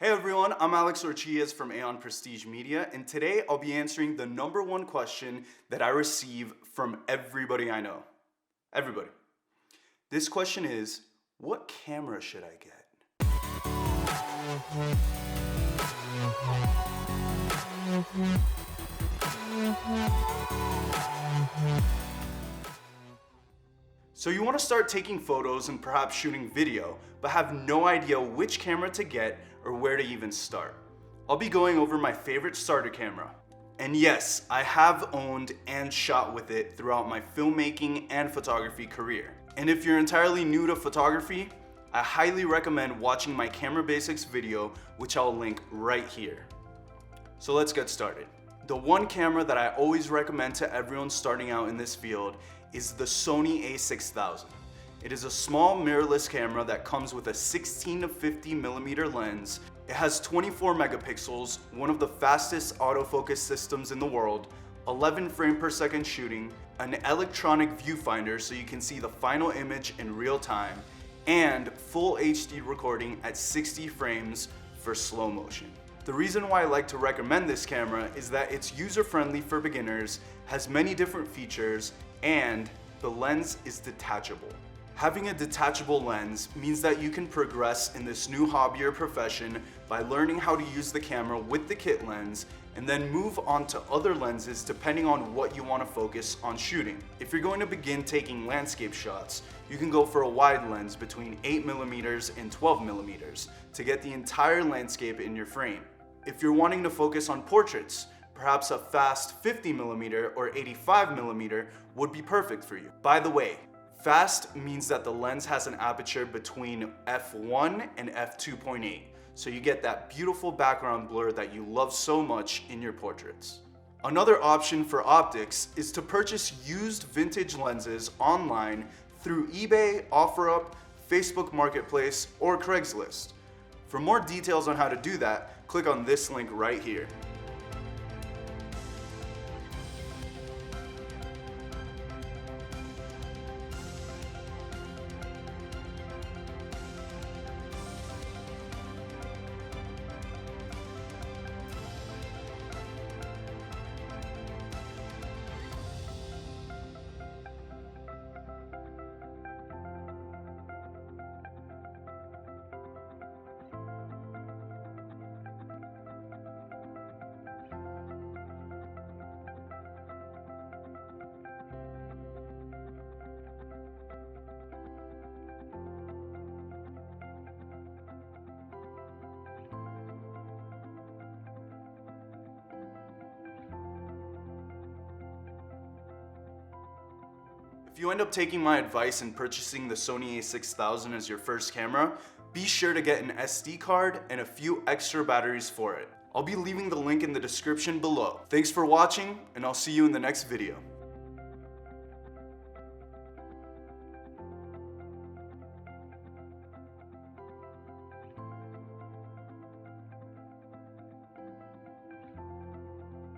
Hey everyone, I'm Alex Orchias from Aeon Prestige Media, and today I'll be answering the number one question that I receive from everybody I know. Everybody. This question is, what camera should I get? So you want to start taking photos and perhaps shooting video, but have no idea which camera to get or where to even start. I'll be going over my favorite starter camera. And yes, I have owned and shot with it throughout my filmmaking and photography career. And if you're entirely new to photography, I highly recommend watching my Camera Basics video, which I'll link right here. So let's get started. The one camera that I always recommend to everyone starting out in this field is the Sony a6000. It is a small mirrorless camera that comes with a 16 to 50 millimeter lens. It has 24 megapixels, one of the fastest autofocus systems in the world, 11 frame per second shooting, an electronic viewfinder so you can see the final image in real time, and full HD recording at 60 frames for slow motion. The reason why I like to recommend this camera is that it's user-friendly for beginners, has many different features, and the lens is detachable. Having a detachable lens means that you can progress in this new hobby or profession by learning how to use the camera with the kit lens and then move on to other lenses depending on what you want to focus on shooting. If you're going to begin taking landscape shots, you can go for a wide lens between 8mm and 12mm to get the entire landscape in your frame. If you're wanting to focus on portraits, perhaps a fast 50mm or 85mm would be perfect for you. By the way, fast means that the lens has an aperture between f1 and f2.8, so you get that beautiful background blur that you love so much in your portraits. Another option for optics is to purchase used vintage lenses online through eBay, OfferUp, Facebook Marketplace, or Craigslist. For more details on how to do that, click on this link right here. If you end up taking my advice and purchasing the Sony a6000 as your first camera, be sure to get an SD card and a few extra batteries for it. I'll be leaving the link in the description below. Thanks for watching, and I'll see you in the next video.